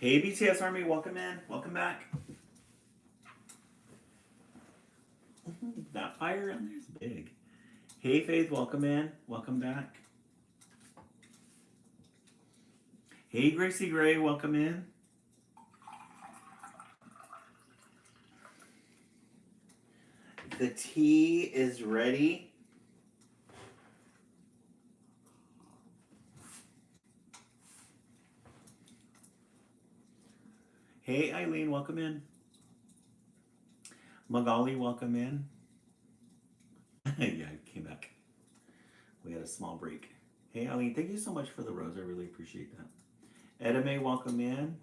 Hey BTS Army, welcome in. Welcome back. That fire in there's big. Hey Faith, welcome in. Welcome back. Hey Gracie Gray, welcome in. The tea is ready. Hey Eileen, welcome in. Magali, welcome in. Yeah, I came back. We had a small break. Hey Eileen, thank you so much for the rose. I really appreciate that. Edame, welcome in.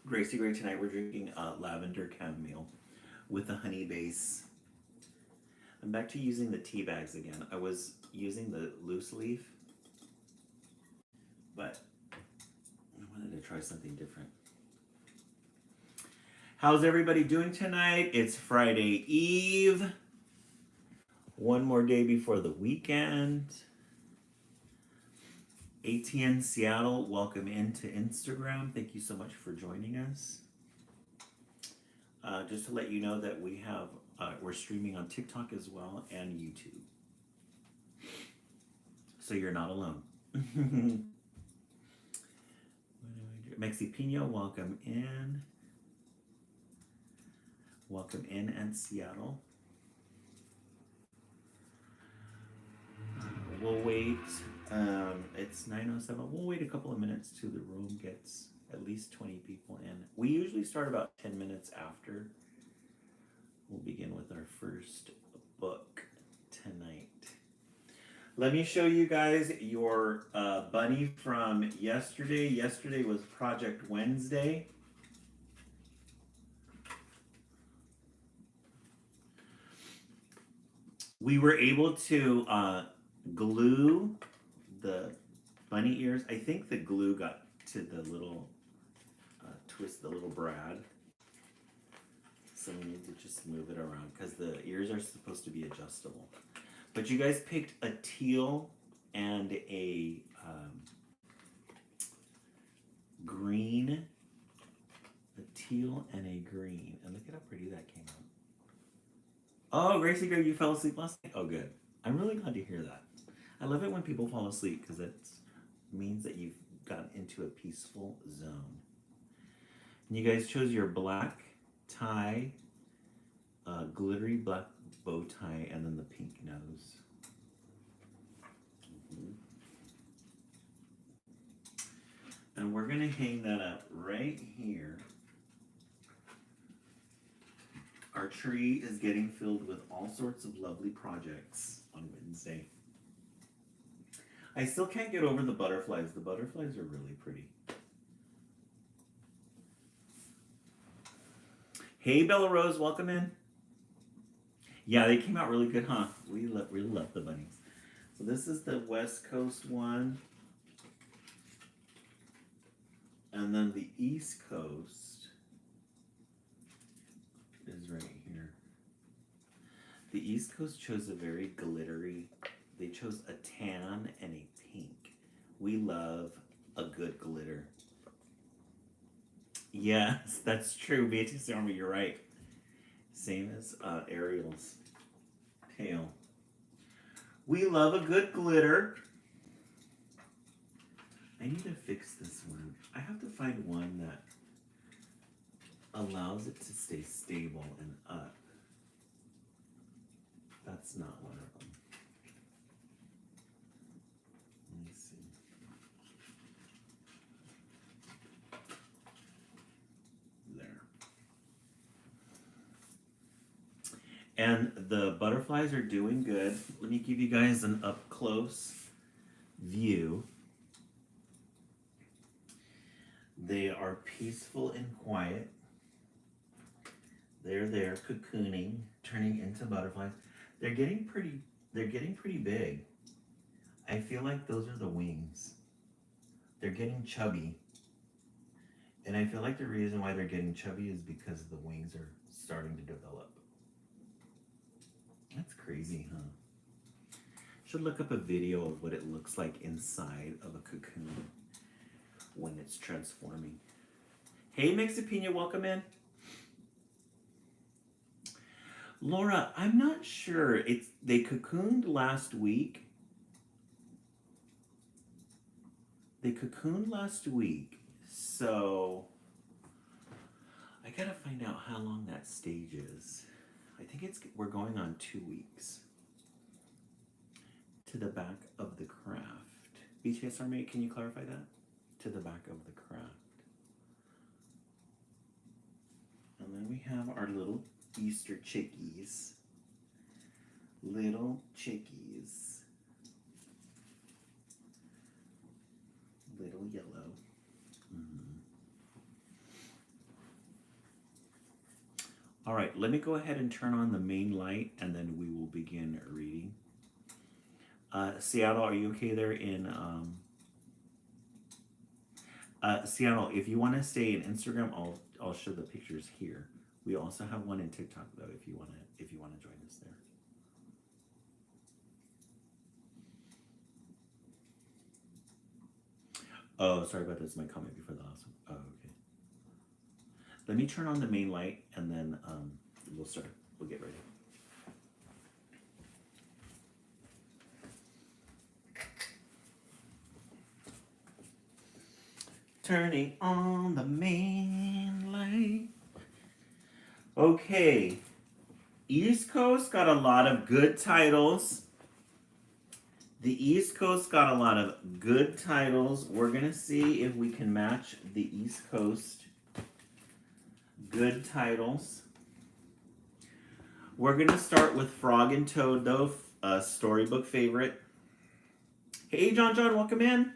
Gracie Gray, tonight we're drinking lavender chamomile with a honey base. I'm back to using the tea bags again. I was using the loose leaf, but I wanted to try something different. How's everybody doing tonight? It's Friday Eve. One more day before the weekend. ATN Seattle, welcome into Instagram. Thank you so much for joining us. Just to let you know that we're streaming on TikTok as well and YouTube. So you're not alone. Mexi Pino, welcome in. Welcome in and Seattle. We'll wait. It's 9:07. We'll wait a couple of minutes till the room gets at least 20 people in. We usually start about 10 minutes after. We'll begin with our first book tonight. Let me show you guys your bunny from yesterday. Yesterday was Project Wednesday. We were able to glue the bunny ears. I think the glue got to the little twist, the little brad. So we need to just move it around because the ears are supposed to be adjustable. But you guys picked a teal and a green. A teal and a green. And look at how pretty that came out. Oh, Gracie Gray, you fell asleep last night? Oh, good. I'm really glad to hear that. I love it when people fall asleep because it means that you've gotten into a peaceful zone. And you guys chose your black tie, glittery black bow tie, and then the pink nose. And we're going to hang that up right here. Our tree is getting filled with all sorts of lovely projects on Wednesday. I still can't get over the butterflies. The butterflies are really pretty. Hey, Bella Rose, welcome in. Yeah, they came out really good, huh? We really love the bunnies. So this is the West Coast one. And then the East Coast is right here. The East Coast chose a very glittery, they chose a tan and a pink. We love a good glitter. Yes, that's true. Beatrice Army, you're right. Same as Ariel's tail. We love a good glitter. I need to fix this one. I have to find one that allows it to stay stable and up. That's not one of them. Let me see. There. And the butterflies are doing good. Let me give you guys an up close view. They are peaceful and quiet. They're there cocooning, turning into butterflies. They're getting pretty big. I feel like those are the wings. They're getting chubby. And I feel like the reason why they're getting chubby is because the wings are starting to develop. That's crazy, huh? Should look up a video of what it looks like inside of a cocoon when it's transforming. Hey, Mexipina, welcome in. Laura, I'm not sure. They cocooned last week. So I gotta find out how long that stage is. I think we're going on 2 weeks. To the back of the craft. BTS Army, can you clarify that? To the back of the craft. And then we have our little Easter chickies. Little chickies. Little yellow. All right, let me go ahead and turn on the main light and then we will begin reading. Seattle, are you okay there in Seattle? If you want to stay in Instagram, I'll show the pictures here. We also have one in TikTok though, if you want to join us there. Oh, sorry about this. My comment before the last one. Oh, okay. Let me turn on the main light and then we'll start. We'll get ready. Turning on the main light. Okay. East Coast got a lot of good titles. The East Coast got a lot of good titles. We're going to see if we can match the East Coast good titles. We're going to start with Frog and Toad, though, a storybook favorite. Hey, John, welcome in.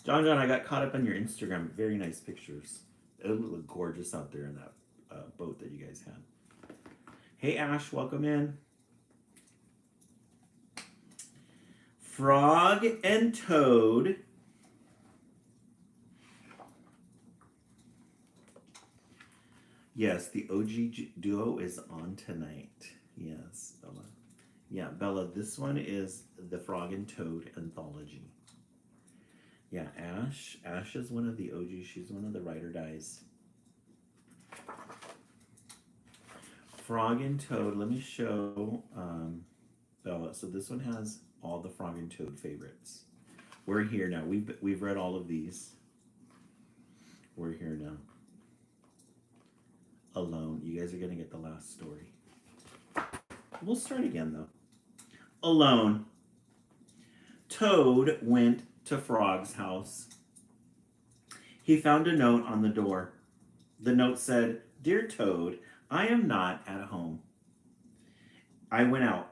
John, I got caught up on your Instagram. Very nice pictures. It looked gorgeous out there in that boat that you guys had. Hey, Ash, welcome in. Frog and Toad. Yes, the OG duo is on tonight. Yes, Bella. Yeah, Bella, this one is the Frog and Toad anthology. Yeah, Ash. Ash is one of the OGs. She's one of the ride or dies. Frog and Toad. Let me show Bella. So this one has all the Frog and Toad favorites. We're here now. We've read all of these. We're here now. Alone. You guys are gonna get the last story. We'll start again though. Alone. Toad went to Frog's house. He found a note on the door. The note said, "Dear Toad, I am not at home. I went out.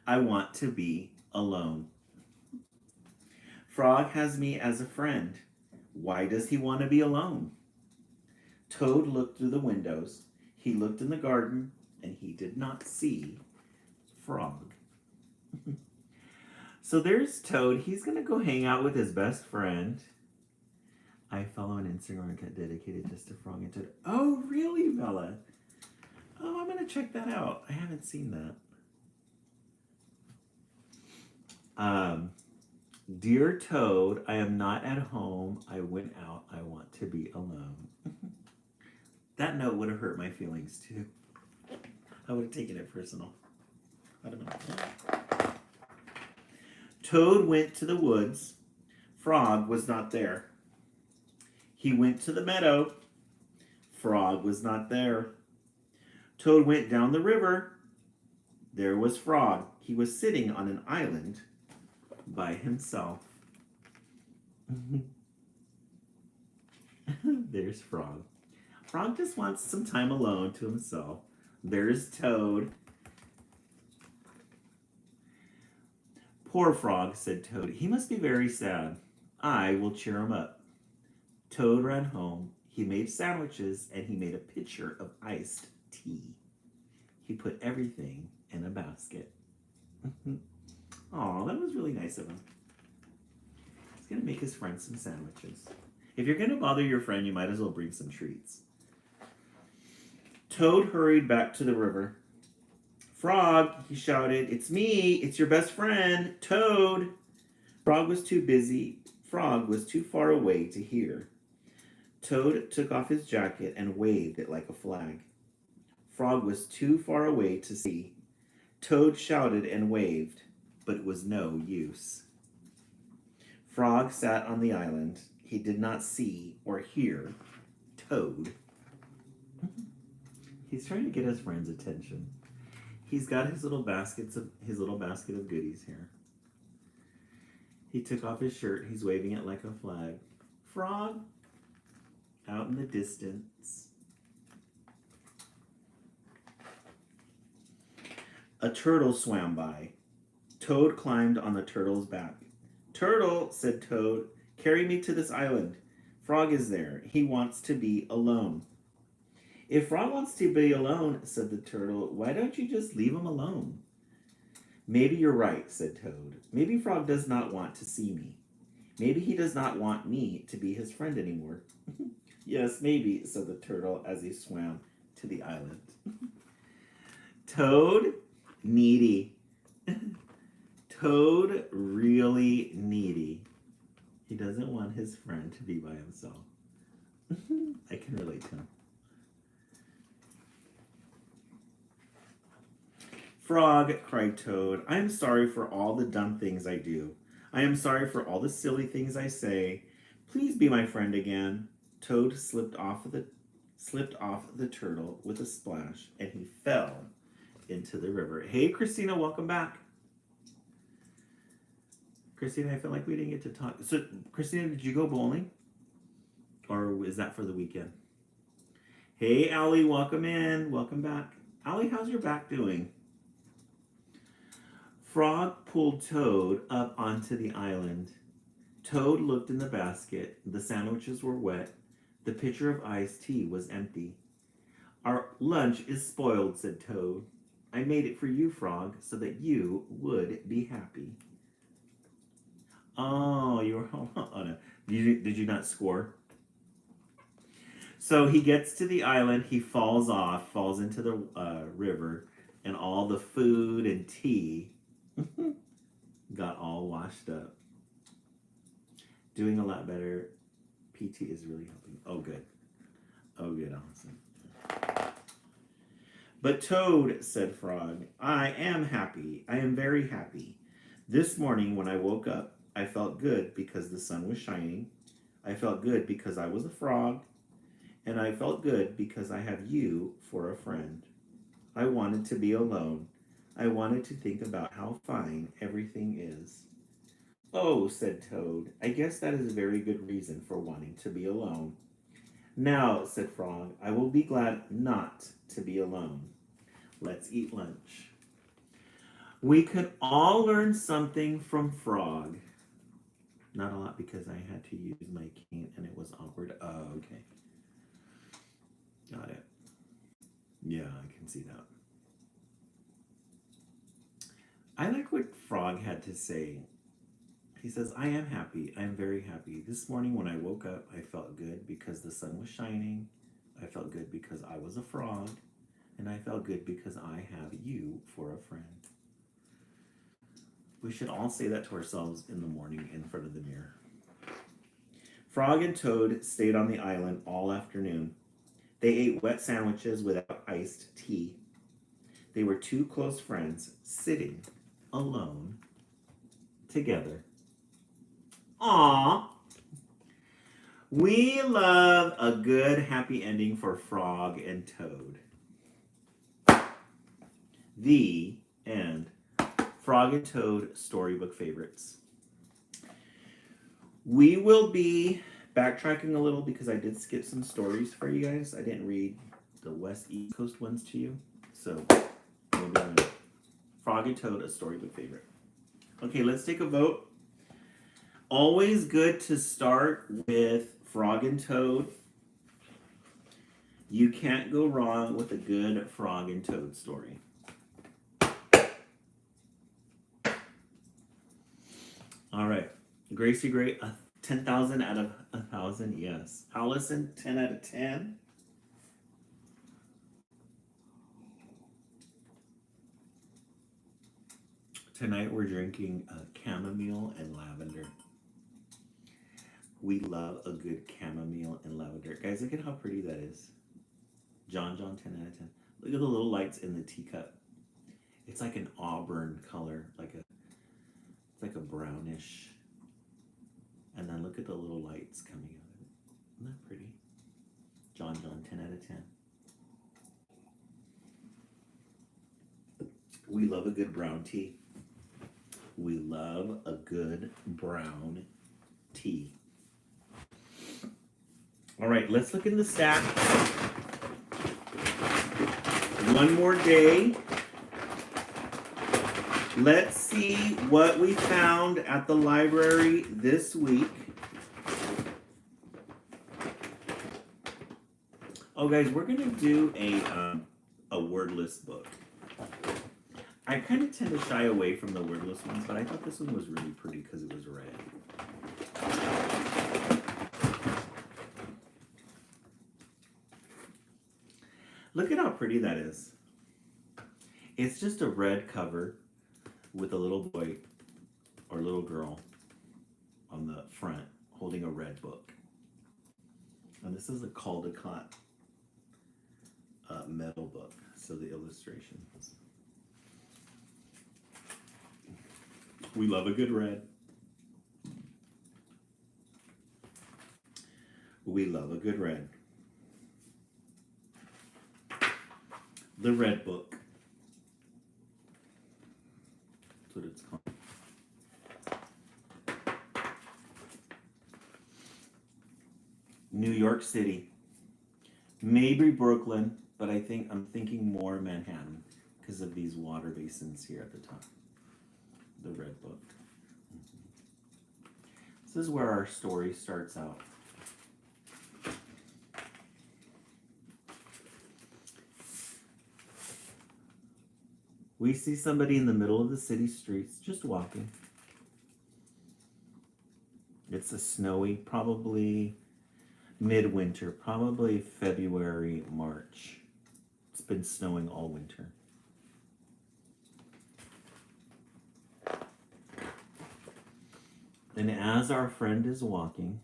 I want to be alone. Frog has me as a friend. Why does he want to be alone?" Toad looked through the windows. He looked in the garden, and he did not see Frog. So there's Toad. He's going to go hang out with his best friend. I follow an Instagram account dedicated just to Frog and Toad. Oh, really, Bella? Oh, I'm going to check that out. I haven't seen that. Dear Toad, I am not at home. I went out. I want to be alone. That note would have hurt my feelings, too. I would have taken it personal. I don't know. Toad went to the woods. Frog was not there. He went to the meadow. Frog was not there. Toad went down the river. There was Frog. He was sitting on an island by himself. There's Frog. Frog just wants some time alone to himself. There's Toad. Poor Frog, said Toad. He must be very sad. I will cheer him up. Toad ran home. He made sandwiches and he made a pitcher of iced tea. He put everything in a basket. Aw, that was really nice of him. He's going to make his friend some sandwiches. If you're going to bother your friend, you might as well bring some treats. Toad hurried back to the river. Frog, he shouted, it's me, it's your best friend, Toad. Frog was too busy. Frog was too far away to hear. Toad took off his jacket and waved it like a flag. Frog was too far away to see. Toad shouted and waved, but it was no use. Frog sat on the island. He did not see or hear Toad. He's trying to get his friend's attention. He's got his little basket of goodies here. He took off his shirt. He's waving it like a flag. Frog, out in the distance. A turtle swam by. Toad climbed on the turtle's back. Turtle, said Toad, carry me to this island. Frog is there. He wants to be alone. If Frog wants to be alone, said the turtle, why don't you just leave him alone? Maybe you're right, said Toad. Maybe Frog does not want to see me. Maybe he does not want me to be his friend anymore. Yes, maybe, said the turtle as he swam to the island. Toad, needy. Toad, really needy. He doesn't want his friend to be by himself. I can relate to him. Frog, cried Toad, I am sorry for all the dumb things I do. I am sorry for all the silly things I say. Please be my friend again. Toad slipped off the turtle with a splash, and he fell into the river. Hey, Christina, welcome back. Christina, I feel like we didn't get to talk. So, Christina, did you go bowling? Or is that for the weekend? Hey, Allie, welcome in. Welcome back. Allie, how's your back doing? Frog pulled Toad up onto the island. Toad looked in the basket. The sandwiches were wet. The pitcher of iced tea was empty. Our lunch is spoiled, said Toad. I made it for you, Frog, so that you would be happy. Oh, you were oh no. Did you not score? So he gets to the island. He falls into the river, and all the food and tea got all washed up. Doing a lot better. PT is really helping. Oh, good. Oh, good, Allison. But Toad, said Frog, I am happy. I am very happy. This morning when I woke up, I felt good because the sun was shining. I felt good because I was a frog. And I felt good because I have you for a friend. I wanted to be alone. I wanted to think about how fine everything is. Oh, said Toad, I guess that is a very good reason for wanting to be alone. Now, said Frog, I will be glad not to be alone. Let's eat lunch. We could all learn something from Frog. Not a lot because I had to use my cane and it was awkward. Oh, okay. Got it. Yeah, I can see that. I like what Frog had to say. He says, I am happy. I am very happy. This morning when I woke up, I felt good because the sun was shining. I felt good because I was a frog. And I felt good because I have you for a friend. We should all say that to ourselves in the morning in front of the mirror. Frog and Toad stayed on the island all afternoon. They ate wet sandwiches without iced tea. They were two close friends sitting alone together. Aww. We love a good happy ending for Frog and Toad. The end. Frog and Toad Storybook Favorites. We will be backtracking a little because I did skip some stories for you guys. I didn't read the West East Coast ones to you. So, we'll be on Frog and Toad, a storybook favorite. Okay, let's take a vote. Always good to start with Frog and Toad. You can't go wrong with a good Frog and Toad story. All right, Gracie Gray, 10,000 out of 1,000, yes. Allison, 10 out of 10. Tonight we're drinking chamomile and lavender. We love a good chamomile and lavender. Guys, look at how pretty that is. John, 10 out of 10. Look at the little lights in the teacup. It's like an auburn color, it's like a brownish. And then look at the little lights coming out of it. Isn't that pretty? John, 10 out of 10. We love a good brown tea. We love a good brown tea. All right, let's look in the stack. One more day. Let's see what we found at the library this week. Oh, guys, we're gonna do a wordless book. I kind of tend to shy away from the wordless ones, but I thought this one was really pretty because it was red. Look at how pretty that is. It's just a red cover with a little boy or little girl on the front holding a red book. And this is a Caldecott metal book, so the illustrations. We love a good red. We love a good red. The red book. That's what it's called. New York City. Maybe Brooklyn, but I'm thinking more Manhattan because of these water basins here at the top. The red book. This is where our story starts out. We see somebody in the middle of the city streets just walking. It's a snowy, probably midwinter, probably February, March. It's been snowing all winter. And as our friend is walking,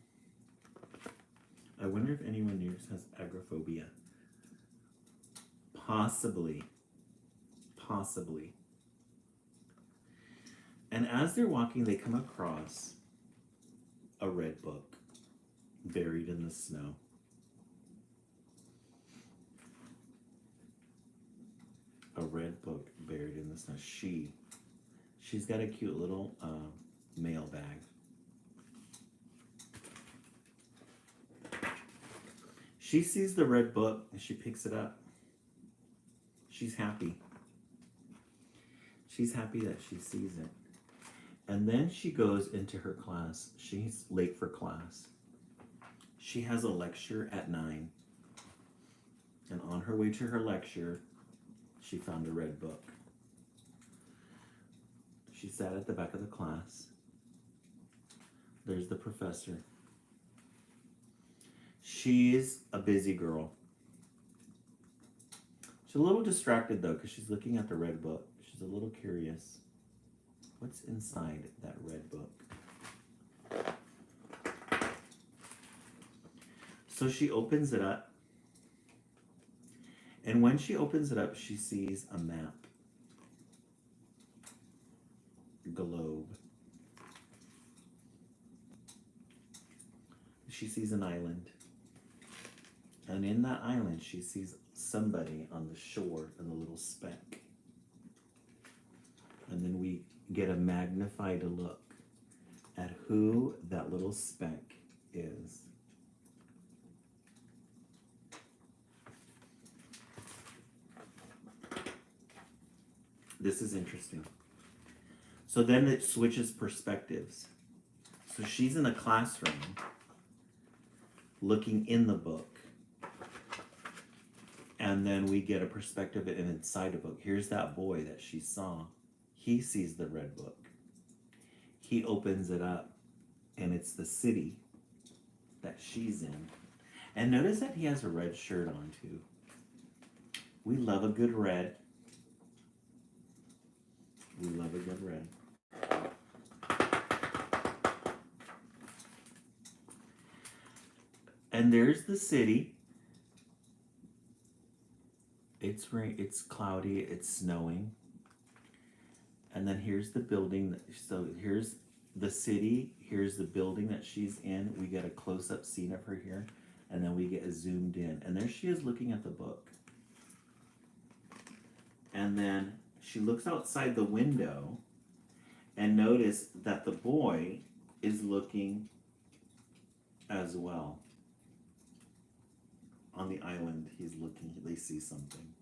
I wonder if anyone here has agoraphobia. Possibly. And as they're walking, they come across a red book buried in the snow. A red book buried in the snow. She's got a cute little mail bag. She sees the red book and she picks it up. She's happy. She's happy that she sees it. And then she goes into her class. She's late for class. She has a lecture at 9. And on her way to her lecture, she found a red book. She sat at the back of the class. There's the professor. She's a busy girl. She's a little distracted though because she's looking at the red book. She's a little curious. What's inside that red book? So she opens it up. And when she opens it up, she sees a map. Globe. She sees an island. And in that island, she sees somebody on the shore in a little speck. And then we get a magnified look at who that little speck is. This is interesting. So then it switches perspectives. So she's in a classroom looking in the book. And then we get a perspective of it inside a book. Here's that boy that she saw. He sees the red book. He opens it up, and it's the city that she's in. And notice that he has a red shirt on, too. We love a good red. We love a good red. And there's the city. It's rain. It's cloudy. It's snowing. And then here's the building. So here's the city. Here's the building that she's in. We get a close-up scene of her here, and then we get a zoomed in. And there she is looking at the book. And then she looks outside the window and notice that the boy is looking as well. On the island, he's looking. They see something.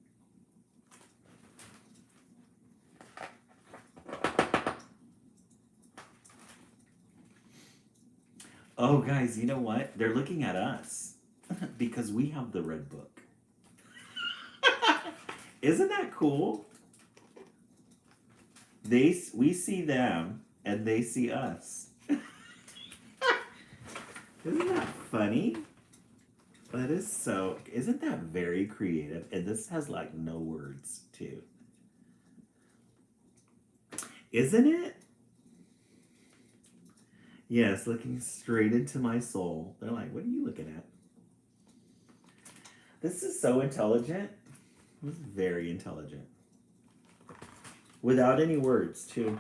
Oh, guys, you know what? They're looking at us because we have the red book. Isn't that cool? We see them and they see us. Isn't that funny? That is so. Isn't that very creative? And this has like no words too. Isn't it? Yes, looking straight into my soul. They're like, what are you looking at? This is so intelligent. This is very intelligent. Without any words, too.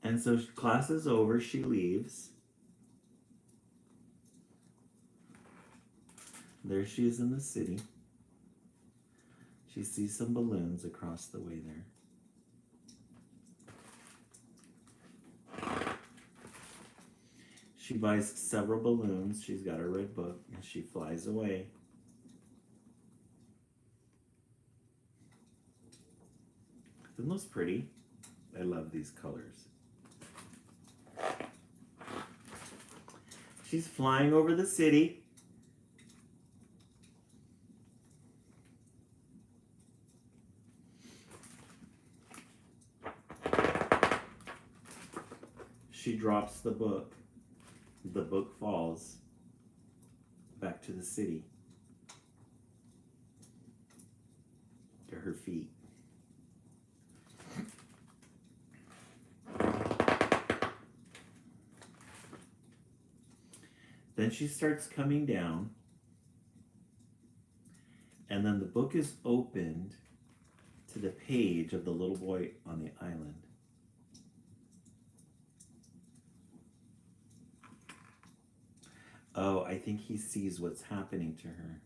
And so class is over. She leaves. There she is in the city. She sees some balloons across the way there. She buys several balloons. She's got her red book, and she flies away. Isn't those pretty? I love these colors. She's flying over the city. She drops the book. The book falls back to the city, to her feet. Then she starts coming down, and then the book is opened to the page of the little boy on the island. Oh, I think he sees what's happening to her.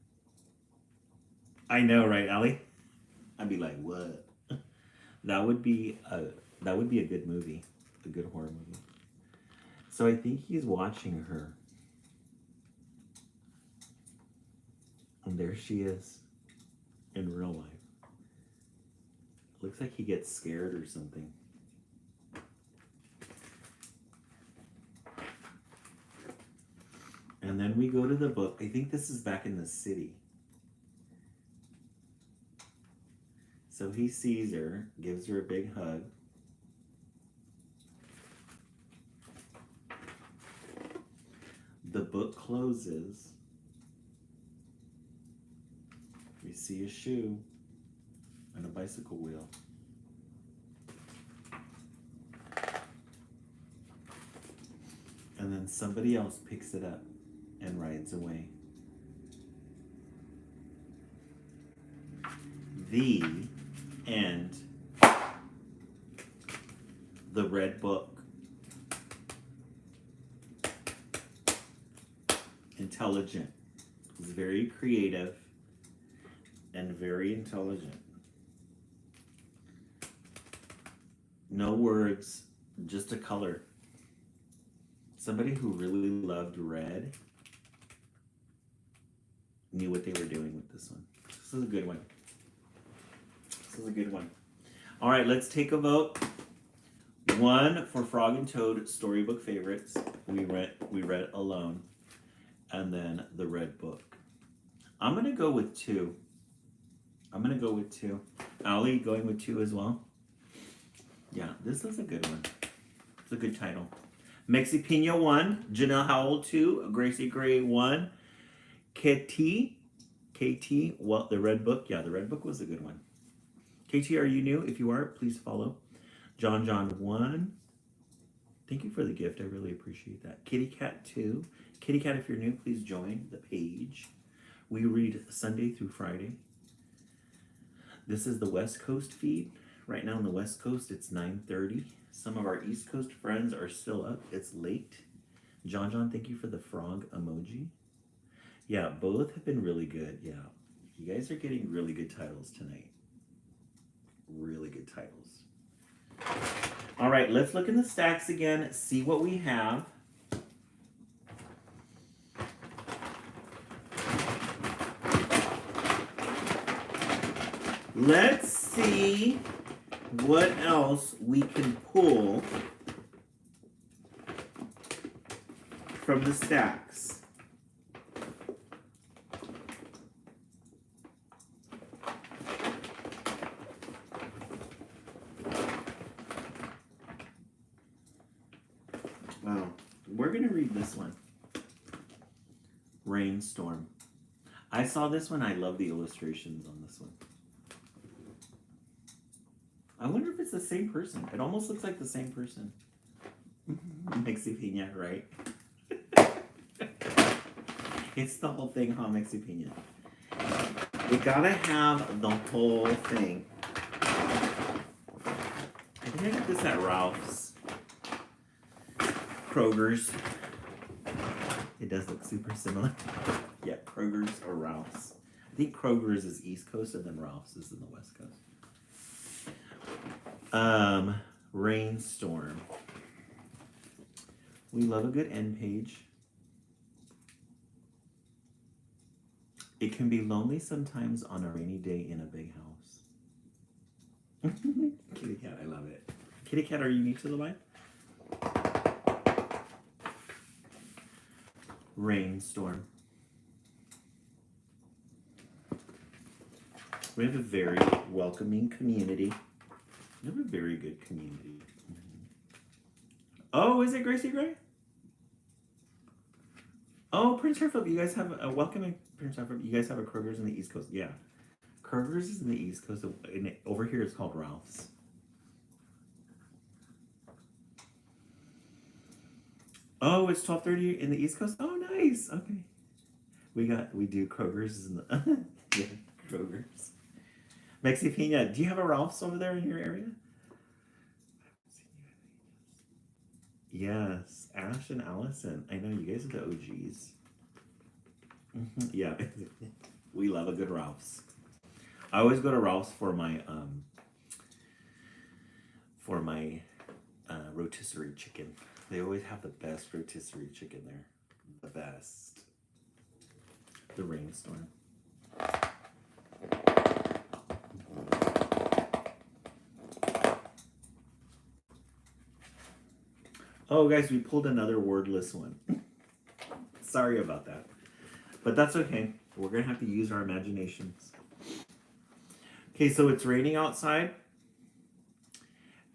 I know, right, Allie? I'd be like, what? That would be a good movie, a good horror movie. So I think he's watching her. And there she is in real life. Looks like he gets scared or something. And then we go to the book. I think this is back in the city. So he sees her, gives her a big hug. The book closes. We see a shoe and a bicycle wheel. And then somebody else picks it up and rides away. The end. The red book. Intelligent. It's very creative and very intelligent. No words, just a color. Somebody who really loved red knew what they were doing with this one. This is a good one. This is a good one. All right, let's take a vote. One for Frog and Toad storybook favorites. We read alone, and then the red book. I'm gonna go with 2. I'm gonna go with 2. Allie, going with 2 as well. Yeah, this is a good one. It's a good title. Mexi Pina 1, Janelle Howell 2, Gracie Gray 1, KT, well, the red book. Yeah, the red book was a good one. KT, are you new? If you are, please follow. John 1. Thank you for the gift. I really appreciate that. Kitty Cat 2. Kitty Cat, if you're new, please join the page. We read Sunday through Friday. This is the West Coast feed. Right now on the West Coast, it's 9:30. Some of our East Coast friends are still up. It's late. John, thank you for the frog emoji. Yeah, both have been really good. Yeah, you guys are getting really good titles tonight. Really good titles. All right, let's look in the stacks again, see what we have. Let's see what else we can pull from the stacks. Wow, we're gonna read this one. Rainstorm. I saw this one. I love the illustrations on this one. I wonder if it's the same person. It almost looks like the same person. Mixie Pina, right? It's the whole thing, huh, Mixie Pina? We gotta have the whole thing. I think I got this at Ralph's. Kroger's. It does look super similar. Yeah, Kroger's or Ralph's. I think Kroger's is East Coast and then Ralph's is in the West Coast. Rainstorm. We love a good end page. It can be lonely sometimes on a rainy day in a big house. Kitty Cat, I love it. Kitty Cat, are you new to the live? Rainstorm. We have a very welcoming community. We have a very good community. Oh, is it Gracie Gray? Oh, Prince Hartfield, you guys have a welcoming Prince Hartfield. You guys have a Kroger's in the East Coast. Yeah. Kroger's is in the East Coast. And over here it's called Ralph's. Oh, it's 12:30 in the East Coast? Oh, nice. Okay. We do Kroger's in the yeah, Kroger's. Mexi Pina, do you have a Ralph's over there in your area? Yes, Ash and Allison. I know you guys are the OGs. Yeah, we love a good Ralph's. I always go to Ralph's for my rotisserie chicken. They always have the best rotisserie chicken there. The best. The Rainstorm. Oh, guys, we pulled another wordless one. Sorry about that. But that's okay. We're going to have to use our imaginations. Okay, so it's raining outside.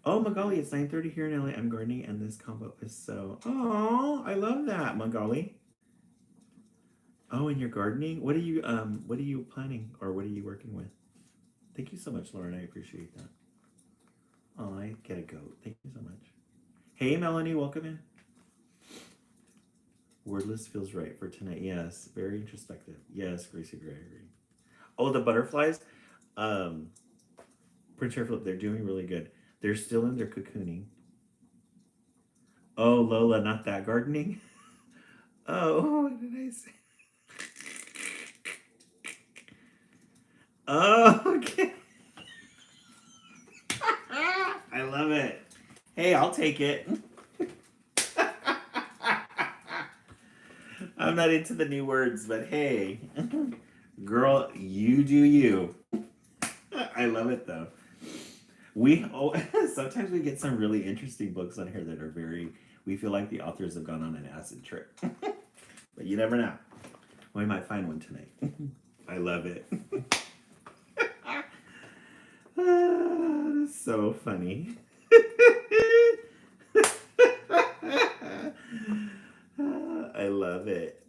Oh, Magali, it's 9:30 here in LA. I'm gardening, and this combo is so... Oh, I love that, Magali. Oh, and you're gardening? What are you planning, or what are you working with? Thank you so much, Lauren. I appreciate that. Oh, I get a goat. Thank you so much. Hey, Melanie, welcome in. Wordless feels right for tonight. Yes, very introspective. Yes, Gracie Gregory. Oh, the butterflies. Prince Hartfield, they're doing really good. They're still in their cocooning. Oh, Lola, not that gardening. Oh, what did I say? Oh, okay. I love it. Hey, I'll take it. I'm not into the new words, but hey, girl, you do you. I love it though. Sometimes we get some really interesting books on here that are we feel like the authors have gone on an acid trip. But you never know. We might find one tonight. I love it. So funny. I love it.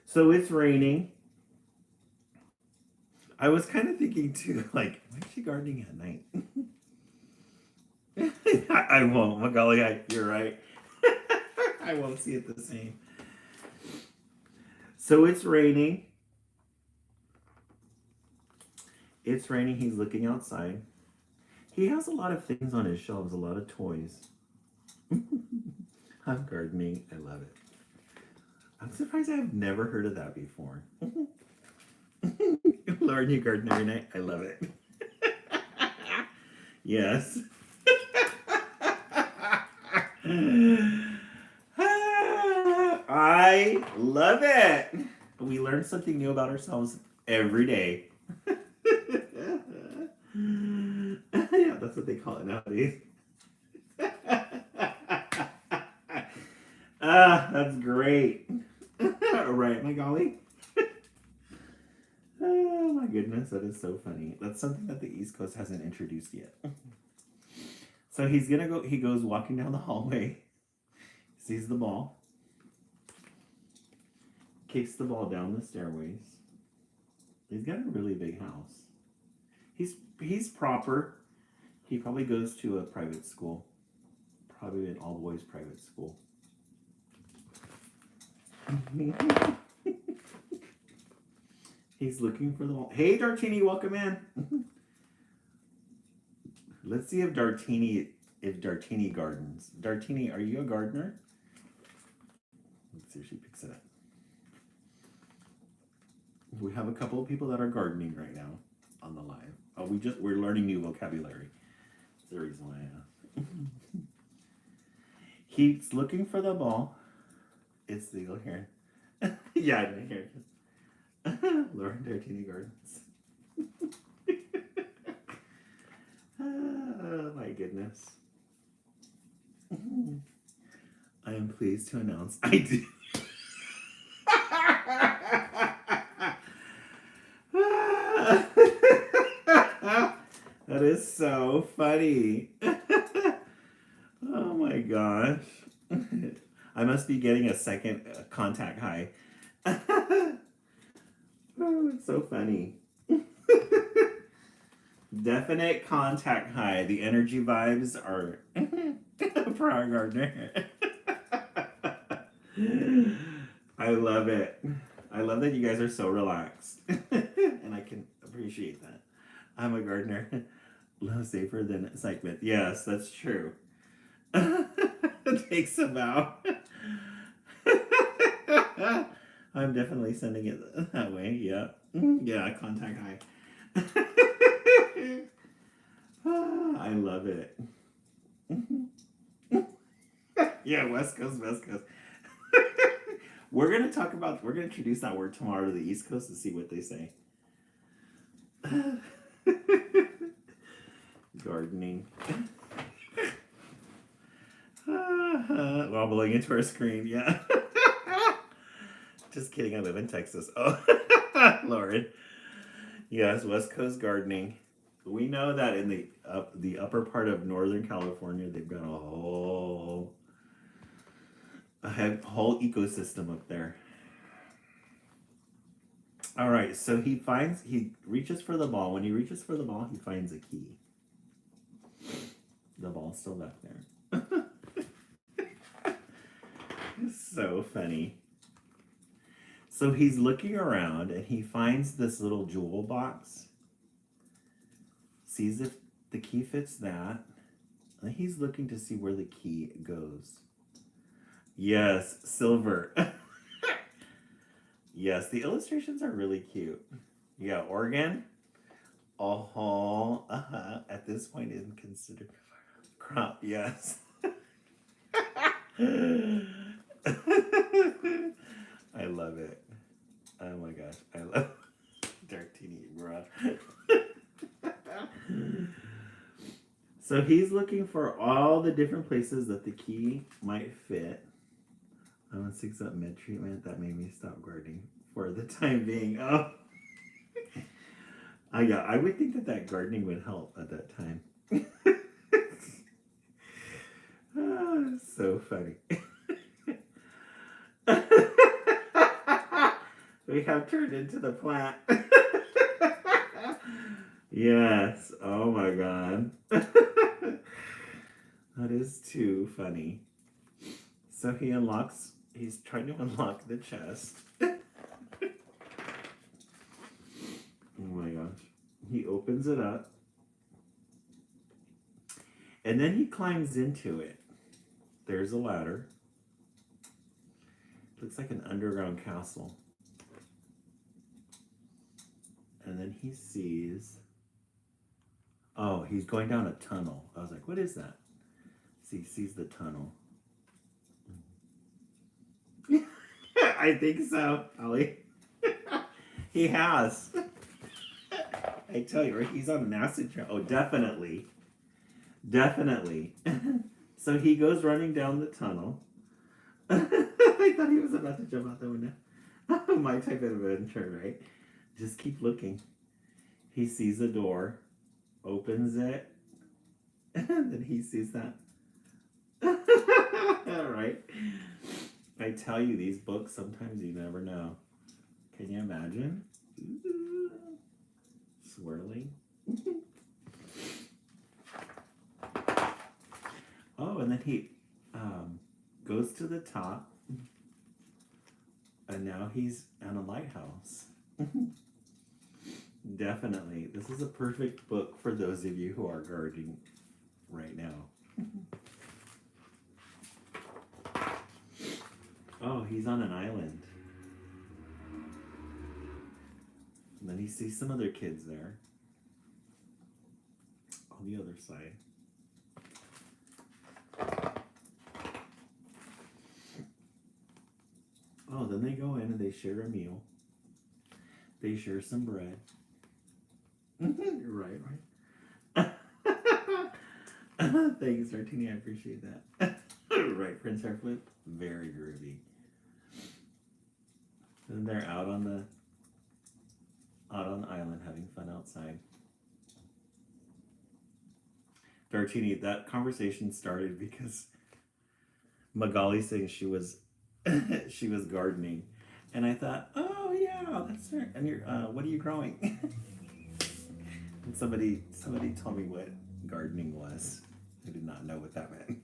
So it's raining. I was kind of thinking too, like, why is she gardening at night? I won't, Macaulay. You're right. I won't see it the same. So it's raining. It's raining. He's looking outside. He has a lot of things on his shelves, a lot of toys. I'm gardening. I love it. I'm surprised I've never heard of that before. Lauren, you garden every night. I love it. Yes. I love it. We learn something new about ourselves every day. Yeah, that's what they call it nowadays. That's great. Right, my golly. Oh my goodness, that is so funny. That's something that the East Coast hasn't introduced yet. So he goes walking down the hallway, sees the ball, kicks the ball down the stairways. He's got a really big house. He's proper. He probably goes to a private school. Probably an all-boys private school. He's looking for the ball. Hey, Dartini, welcome in. Let's see if Dartini gardens. Dartini, are you a gardener? Let's see if she picks it up. We have a couple of people that are gardening right now on the live. Oh, we're learning new vocabulary. That's the reason why I asked. He's looking for the ball. It's legal here. Yeah, I didn't hear it. Lauren Dartini Gardens. Oh my goodness. I am pleased to announce I do. That is so funny. Oh my gosh. I must be getting a second contact high. Oh, it's so funny. Definite contact high. The energy vibes are for our gardener. I love it. I love that you guys are so relaxed. And I can appreciate that. I'm a gardener. Love safer than excitement. Yes, that's true. Takes a bow. I'm definitely sending it that way. Yeah. Yeah, contact high. I love it. Yeah, West Coast, West Coast. We're going to introduce that word tomorrow to the East Coast and see what they say. Gardening. Wobbling into our screen, yeah. Just kidding, I live in Texas. Oh, Lauren. Yes, West Coast gardening. We know that in the upper part of Northern California, they've got a whole ecosystem up there. All right, so he reaches for the ball. When he reaches for the ball, he finds a key. The ball's still back there. So funny. So he's looking around and he finds this little jewel box. Sees if the key fits that. And he's looking to see where the key goes. Yes, silver. Yes, the illustrations are really cute. Yeah, Oregon. At this point isn't considered crop. Yes. I love it. Oh my gosh, I love Dartini, bruh. So he's looking for all the different places that the key might fit. I want 6 up med treatment. That made me stop gardening for the time being. Oh, yeah, I would think that gardening would help at that time. Oh, so funny. We have turned into the plant. Yes. Oh my god. That is too funny. So he's trying to unlock the chest. Oh my gosh. He opens it up. And then he climbs into it. There's a ladder. Looks like an underground castle. And then he sees... Oh, he's going down a tunnel. I was like, what is that? So he sees the tunnel. I think so, Ollie. He has. I tell you, he's on an acid trip. Oh, definitely. Definitely. So he goes running down the tunnel. I thought he was about to jump out the window. My type of adventure, right? Just keep looking. He sees a door, opens it, and then he sees that. Right? I tell you, these books, sometimes you never know. Can you imagine? Ooh, swirling. Oh, and then he goes to the top, and now he's in a lighthouse. Definitely. This is a perfect book for those of you who are gardening right now. Oh, he's on an island. And then he sees some other kids there. On the other side. Oh, then they go in and they share a meal. They share some bread. Right. Thanks, Martini. I appreciate that. Right, Prince Harflip. Very groovy. And they're out on the island having fun outside. Dartini, that conversation started because Magali saying she was gardening, and I thought, oh yeah, that's right. And you're, what are you growing? And somebody told me what gardening was. I did not know what that meant.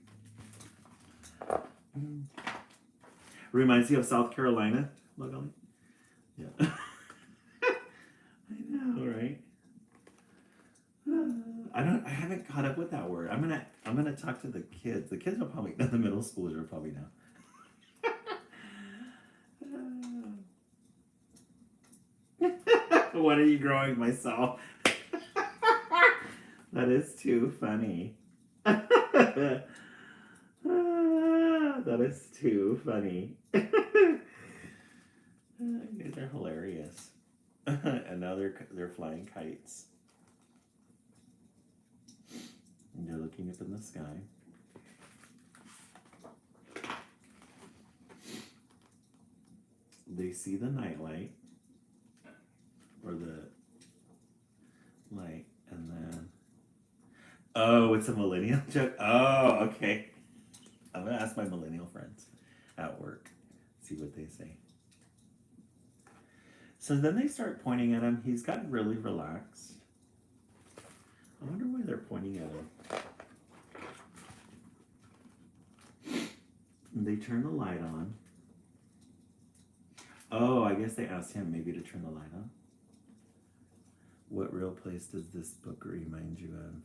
Reminds you of South Carolina, Magali? Yeah. I know, right? I haven't caught up with that word. I'm gonna talk to the kids. The kids will probably know. The middle schoolers will probably know. What are you growing, myself? That is too funny. That is too funny. You guys are hilarious. And now they're flying kites. And they're looking up in the sky. They see the nightlight. Or the light. And then... Oh, it's a millennial joke? Oh, okay. I'm going to ask my millennial friends at work. See what they say. So then they start pointing at him. He's gotten really relaxed. I wonder why they're pointing at him. And they turn the light on. Oh, I guess they asked him maybe to turn the light on. What real place does this book remind you of?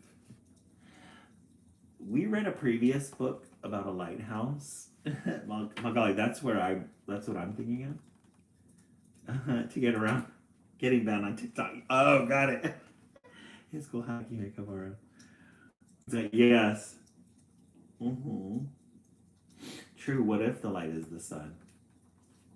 We read a previous book about a lighthouse. Magali, that's what I'm thinking of. To get around, getting down on TikTok. Oh, got it. His school hockey makeup around. Yes. Mm-hmm. True. What if the light is the sun?